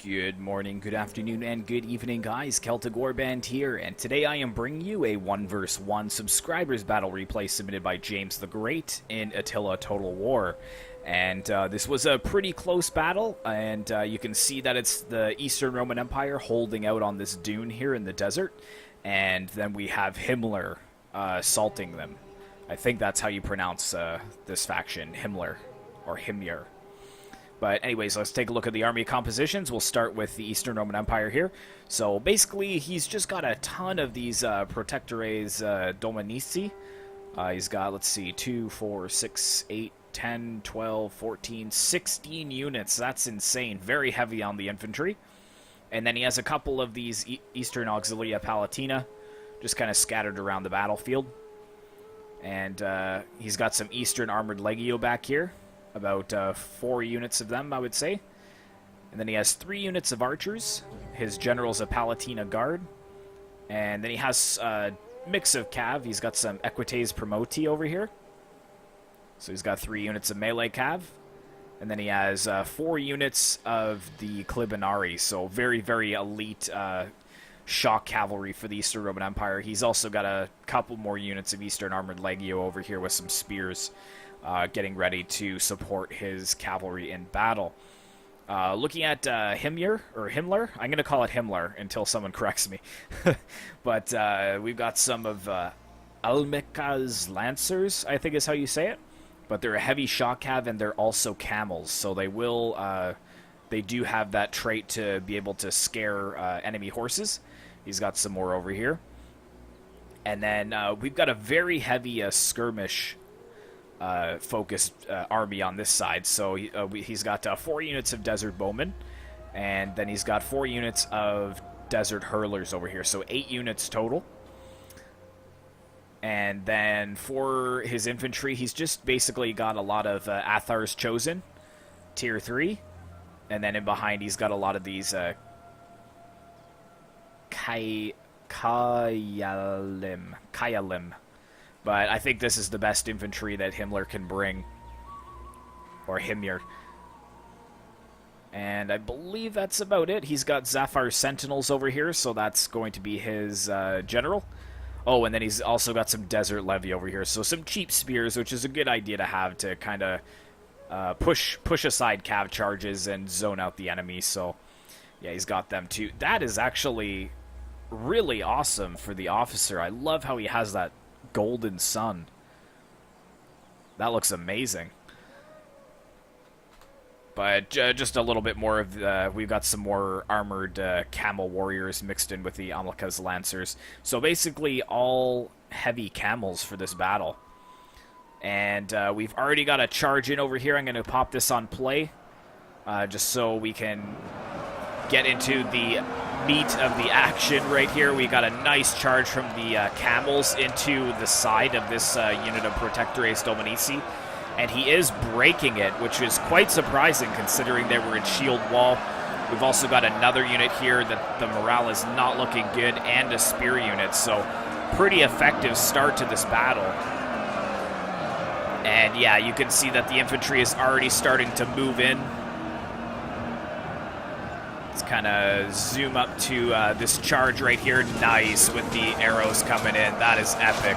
Good morning, good afternoon, and good evening, guys. Celtic Warband here, and today I am bringing you a 1 vs 1 subscribers battle replay submitted by James the Great in Attila Total War. And this was a pretty close battle, and you can see that it's the Eastern Roman Empire holding out on this dune here in the desert, and then we have Himmler assaulting them. I think that's how you pronounce this faction, Himmler, or Himyar. But anyways, let's take a look at the army compositions. We'll start with the Eastern Roman Empire here. So basically, he's just got a ton of these protectores dominici. He's got, let's see, 2, 4, 6, 8, 10, 12, 14, 16 units. That's insane. Very heavy on the infantry. And then he has a couple of these Eastern Auxilia Palatina just kind of scattered around the battlefield. And he's got some Eastern Armored Legio back here. About 4 units of them, I would say. And then he has 3 units of archers. His general's a Palatina Guard. And then he has a mix of cav. He's got some Equites Promoti over here. So he's got 3 units of melee cav. And then he has 4 units of the Clibinari. So very, very elite shock cavalry for the Eastern Roman Empire. He's also got a couple more units of Eastern Armored Legio over here with some spears. Getting ready to support his cavalry in battle. Looking at Himyar, or Himmler, I'm going to call it Himmler until someone corrects me. But we've got some of Almeka's Lancers, I think is how you say it. But they're a heavy shock cav and they're also camels, so they will, they do have that trait to be able to scare enemy horses. He's got some more over here. And then we've got a very heavy skirmish focused army on this side. So he's got 4 units of Desert Bowmen, and then he's got 4 units of Desert Hurlers over here, so 8 units total. And then for his infantry, he's just basically got a lot of Athar's Chosen, tier 3, and then in behind he's got a lot of these Kayalim. But I think this is the best infantry that Himmler can bring. Or Himyar. And I believe that's about it. He's got Zafar Sentinels over here, so that's going to be his general. Oh, and then he's also got some Desert Levy over here. So some cheap spears, which is a good idea to have to kind of push aside cav charges and zone out the enemy. So, yeah, he's got them too. That is actually really awesome for the officer. I love how he has that golden sun. That looks amazing. But just a little bit more of we've got some more armored camel warriors mixed in with the Amlaka's Lancers. So basically all heavy camels for this battle. And we've already got a charge in over here. I'm going to pop this on play just so we can get into the meat of the action right here. We got a nice charge from the camels into the side of this unit of Protectores Dominici, and he is breaking it, which is quite surprising considering they were in shield wall. We've also got another unit here that the morale is not looking good, and a spear unit, so pretty effective start to this battle. And yeah, you can see that the infantry is already starting to move in. Kind of zoom up to this charge right here. Nice, with the arrows coming in. That is epic.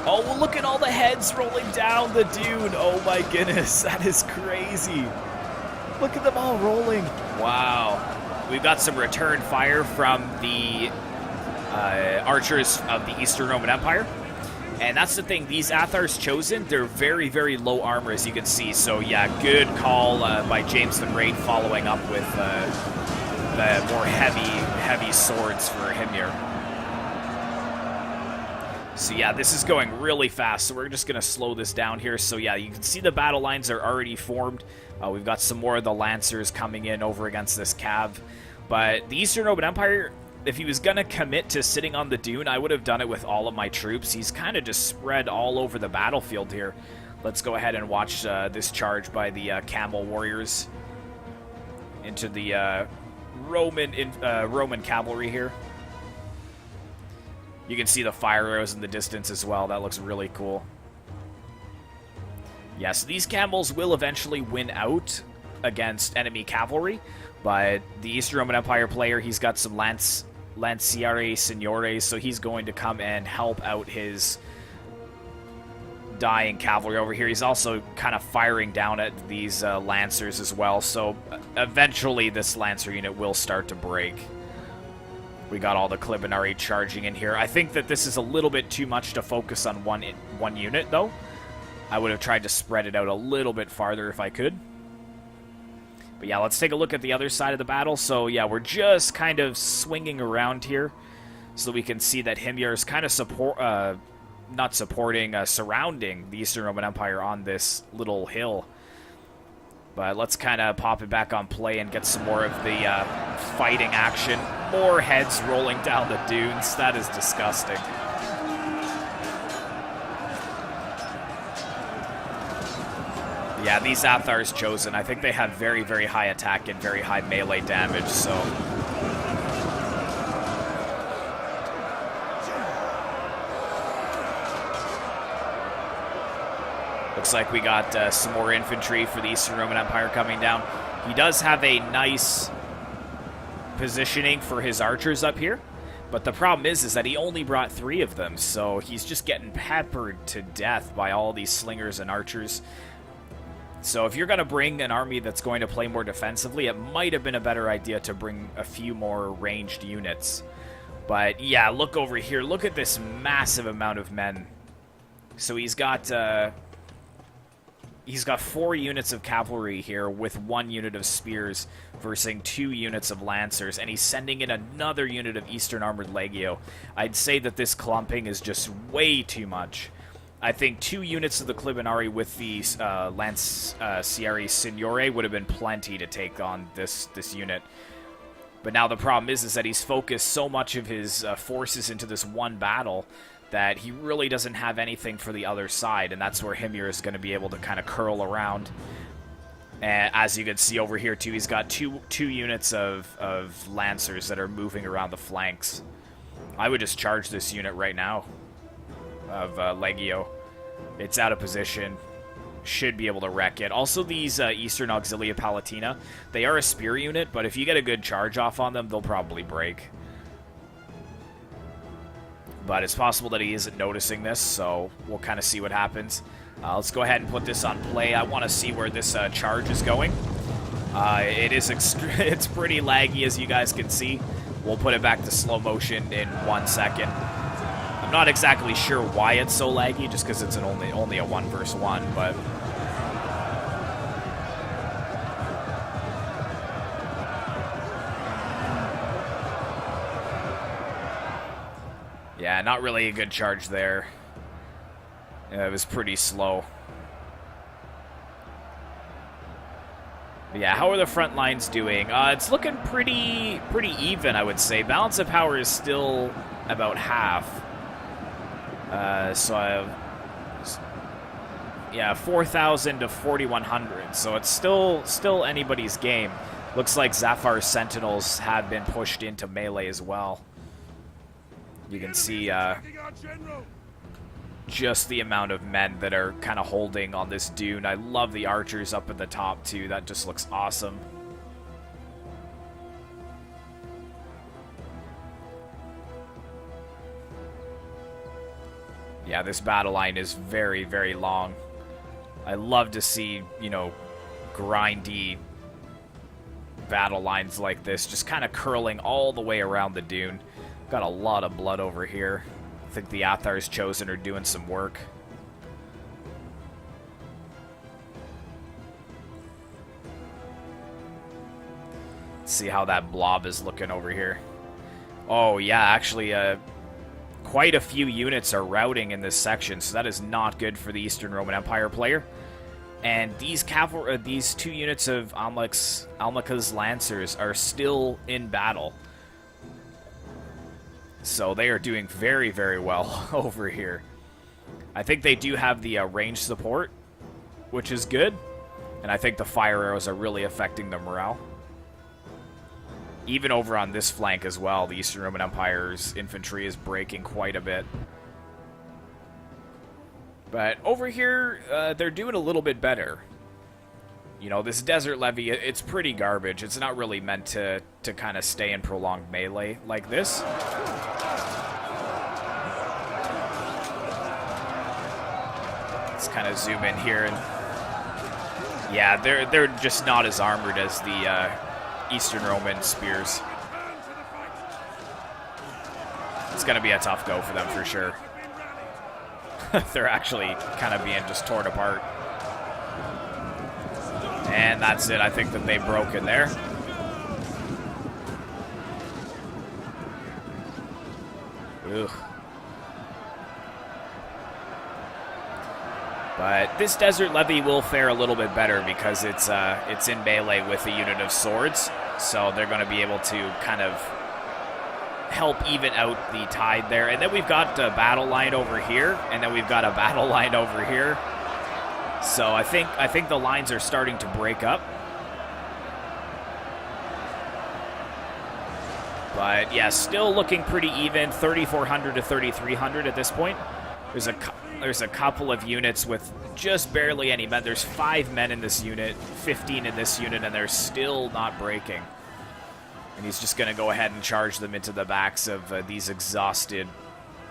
Oh, well, look at all the heads rolling down the dune. Oh my goodness, that is crazy. Look at them all rolling. Wow. We've got some return fire from the archers of the Eastern Roman Empire. And that's the thing, these Athar's Chosen, they're very, very low armor, as you can see. So, yeah, good call by James the Great following up with the more heavy swords for Himyar. So, yeah, this is going really fast, so we're just going to slow this down here. So, yeah, you can see the battle lines are already formed. We've got some more of the Lancers coming in over against this cav. But the Eastern Roman Empire, if he was going to commit to sitting on the dune, I would have done it with all of my troops. He's kind of just spread all over the battlefield here. Let's go ahead and watch this charge by the camel warriors into the Roman cavalry here. You can see the fire arrows in the distance as well. That looks really cool. Yeah, so these camels will eventually win out against enemy cavalry, but the Eastern Roman Empire player, he's got some Lancieri Signores, so he's going to come and help out his dying cavalry over here. He's also kind of firing down at these Lancers as well, so eventually this Lancer unit will start to break. We got all the Clibinari charging in here. I think that this is a little bit too much to focus on one unit, though. I would have tried to spread it out a little bit farther if I could. But yeah, let's take a look at the other side of the battle. So yeah, we're just kind of swinging around here so we can see that Himyar is kind of surrounding the Eastern Roman Empire on this little hill. But let's kind of pop it back on play and get some more of the fighting action. More heads rolling down the dunes. That is disgusting. Yeah, these Zathar's chosen. I think they have very, very high attack and very high melee damage, so... Looks like we got some more infantry for the Eastern Roman Empire coming down. He does have a nice positioning for his archers up here, but the problem is that he only brought 3 of them, so he's just getting peppered to death by all these slingers and archers. So if you're going to bring an army that's going to play more defensively, it might have been a better idea to bring a few more ranged units. But yeah, look over here. Look at this massive amount of men. So he's got 4 units of cavalry here with 1 unit of spears versus 2 units of lancers, and he's sending in another unit of Eastern Armored Legio. I'd say that this clumping is just way too much. I think 2 units of the Clibinari with the Lancieri Signore would have been plenty to take on this unit. But now the problem is that he's focused so much of his forces into this one battle that he really doesn't have anything for the other side, and that's where Himyar is going to be able to kind of curl around. And as you can see over here too, he's got two units of Lancers that are moving around the flanks. I would just charge this unit right now of Legio. It's out of position. Should be able to wreck it. Also, these Eastern Auxilia Palatina, they are a spear unit, but if you get a good charge off on them, they'll probably break. But it's possible that he isn't noticing this, so we'll kind of see what happens. Let's go ahead and put this on play. I want to see where this charge is going. It's pretty laggy, as you guys can see. We'll put it back to slow motion in 1 second. I'm not exactly sure why it's so laggy, just because it's only a 1 versus 1, but... Yeah, not really a good charge there. Yeah, it was pretty slow. But yeah, how are the front lines doing? It's looking pretty even, I would say. Balance of power is still about half. So I have, yeah, 4,000 to 4,100. So it's still anybody's game. Looks like Zafar's Sentinels have been pushed into melee as well. You can see just the amount of men that are kind of holding on this dune. I love the archers up at the top too. That just looks awesome. Yeah, this battle line is very, very long. I love to see, you know, grindy battle lines like this, just kind of curling all the way around the dune. Got a lot of blood over here. I think the Athar's Chosen are doing some work. Let's see how that blob is looking over here. Oh, yeah, actually, quite a few units are routing in this section, so that is not good for the Eastern Roman Empire player. And these these 2 units of Almaca's Lancers are still in battle. So they are doing very, very well over here. I think they do have the range support, which is good. And I think the fire arrows are really affecting the morale. Even over on this flank as well, the Eastern Roman Empire's infantry is breaking quite a bit. But over here, they're doing a little bit better. You know, this desert levy, it's pretty garbage. It's not really meant to kind of stay in prolonged melee like this. Let's kind of zoom in here, and yeah, they're just not as armored as the Eastern Roman spears. It's going to be a tough go for them for sure. They're actually kind of being just torn apart. And that's it. I think that they broke in there. Ugh. But this desert levy will fare a little bit better because it's in melee with a unit of swords, so they're going to be able to kind of help even out the tide there. And then we've got a battle line over here, and then we've got a battle line over here. So I think the lines are starting to break up. But yeah, still looking pretty even, 3,400 to 3,300 at this point. There's a couple of units with just barely any men. There's 5 men in this unit, 15 in this unit, and they're still not breaking. And he's just going to go ahead and charge them into the backs of these exhausted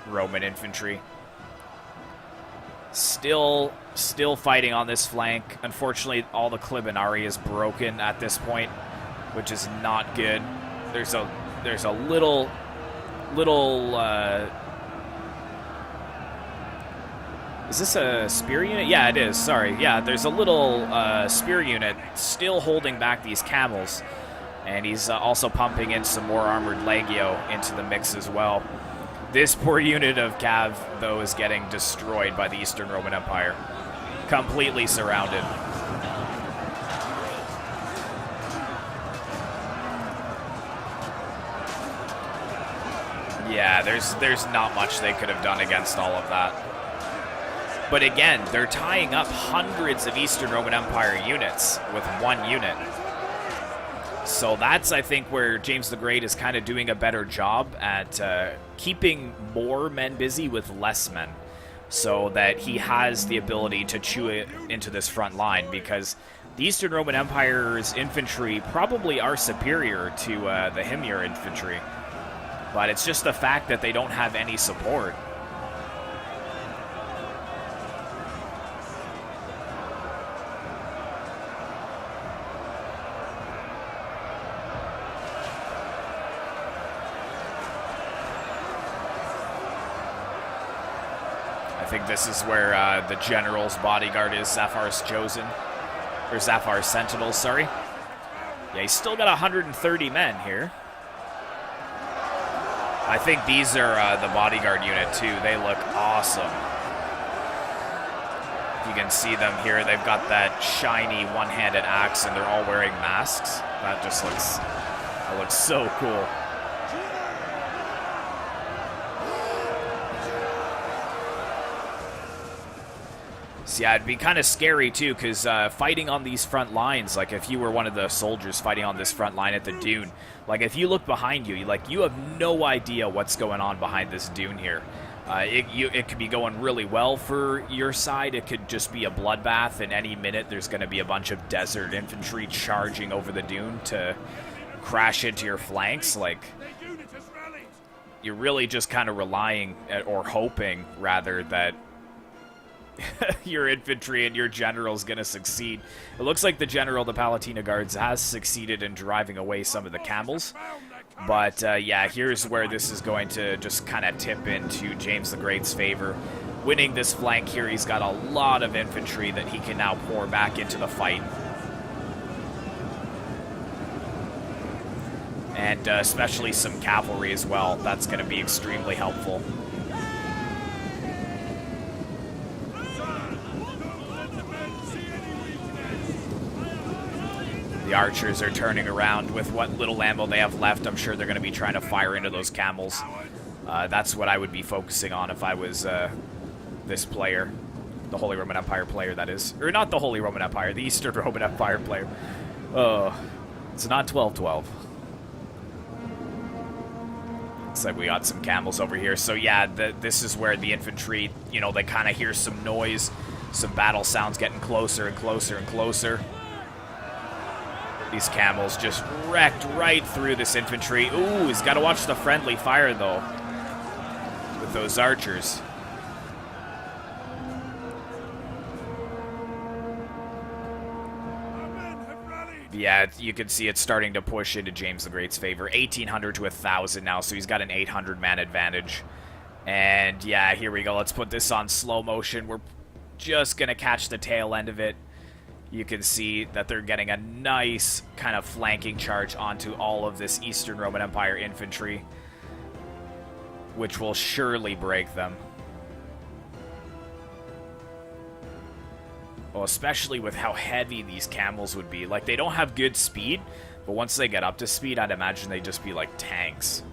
Roman infantry. Still fighting on this flank. Unfortunately, all the Clibinari is broken at this point, which is not good. There's a little is this a spear unit? Yeah, it is. Sorry. Yeah, there's a little spear unit still holding back these camels. And he's also pumping in some more armored legio into the mix as well. This poor unit of cav, though, is getting destroyed by the Eastern Roman Empire. Completely surrounded. Yeah, there's not much they could have done against all of that. But again, they're tying up hundreds of Eastern Roman Empire units with one unit. So that's, I think, where James the Great is kind of doing a better job at keeping more men busy with less men, so that he has the ability to chew it into this front line, because the Eastern Roman Empire's infantry probably are superior to the Himyar infantry, but it's just the fact that they don't have any support. I think this is where the general's bodyguard is, Zafar's chosen. Or Zafar's sentinels, sorry. Yeah, he's still got 130 men here. I think these are the bodyguard unit, too. They look awesome. You can see them here. They've got that shiny one-handed axe, and they're all wearing masks. That just looks so cool. So yeah, it'd be kind of scary too, because fighting on these front lines, like if you were one of the soldiers fighting on this front line at the dune, like if you look behind you, you have no idea what's going on behind this dune here. It could be going really well for your side. It could just be a bloodbath, and any minute there's going to be a bunch of desert infantry charging over the dune to crash into your flanks. Like, you're really just kind of relying, or hoping rather, that your infantry and your general is going to succeed. It looks like the general, the Palatina Guards, has succeeded in driving away some of the camels. But yeah, here's where this is going to just kind of tip into James the Great's favor. Winning this flank here, he's got a lot of infantry that he can now pour back into the fight. And especially some cavalry as well. That's going to be extremely helpful. The archers are turning around with what little ammo they have left. I'm sure they're going to be trying to fire into those camels. That's what I would be focusing on if I was this player. The Holy Roman Empire player, that is. Or not the Holy Roman Empire, the Eastern Roman Empire player. Oh, it's not 12-12. Looks like we got some camels over here. So yeah, this is where the infantry, you know, they kind of hear some noise. Some battle sounds getting closer and closer and closer. These camels just wrecked right through this infantry. Ooh, he's got to watch the friendly fire, though, with those archers. Yeah, you can see it's starting to push into James the Great's favor. 1,800 to 1,000 now, so he's got an 800-man advantage. And yeah, here we go. Let's put this on slow motion. We're just going to catch the tail end of it. You can see that they're getting a nice kind of flanking charge onto all of this Eastern Roman Empire infantry, which will surely break them. Well, especially with how heavy these camels would be. Like, they don't have good speed, but once they get up to speed, I'd imagine they'd just be like tanks.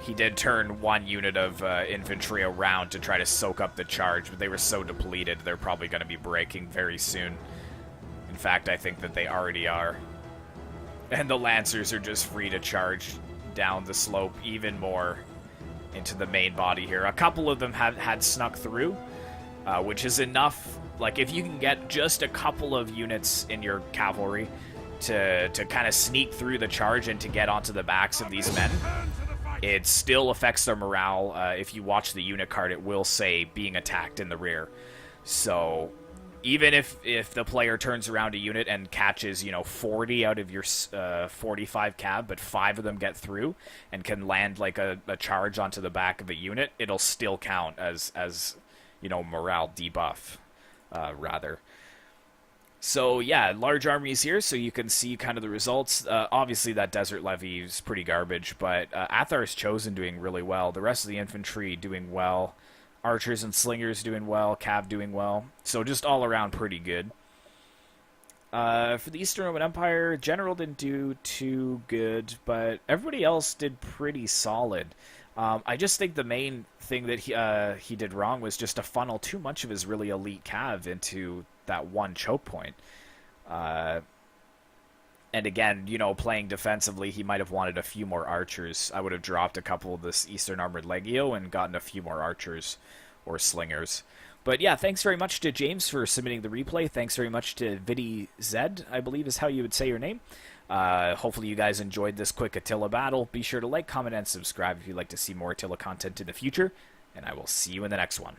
He did turn one unit of infantry around to try to soak up the charge, but they were so depleted, they're probably going to be breaking very soon. In fact, I think that they already are. And the Lancers are just free to charge down the slope even more into the main body here. A couple of them had snuck through, which is enough. Like, if you can get just a couple of units in your cavalry to kind of sneak through the charge and to get onto the backs of these men, it still affects their morale. If you watch the unit card, it will say being attacked in the rear. So even if the player turns around a unit and catches, 40 out of your 45 cab, but 5 of them get through and can land like a charge onto the back of a unit, it'll still count as morale debuff, rather. So yeah, large armies here, so you can see kind of the results. Obviously that desert levy is pretty garbage, but Athar's Chosen doing really well. The rest of the infantry doing well. Archers and slingers doing well. Cav doing well. So just all around pretty good. For the Eastern Roman Empire, General didn't do too good, but everybody else did pretty solid. I just think the main thing that he did wrong was just to funnel too much of his really elite cav into that one choke point. And again, playing defensively, he might have wanted a few more archers. I would have dropped a couple of this Eastern Armored Legio and gotten a few more archers or slingers. But yeah, thanks very much to James for submitting the replay. Thanks very much to Vidi Zed, I believe is how you would say your name. Hopefully you guys enjoyed this quick Attila battle. Be sure to like, comment, and subscribe if you'd like to see more Attila content in the future. And I will see you in the next one.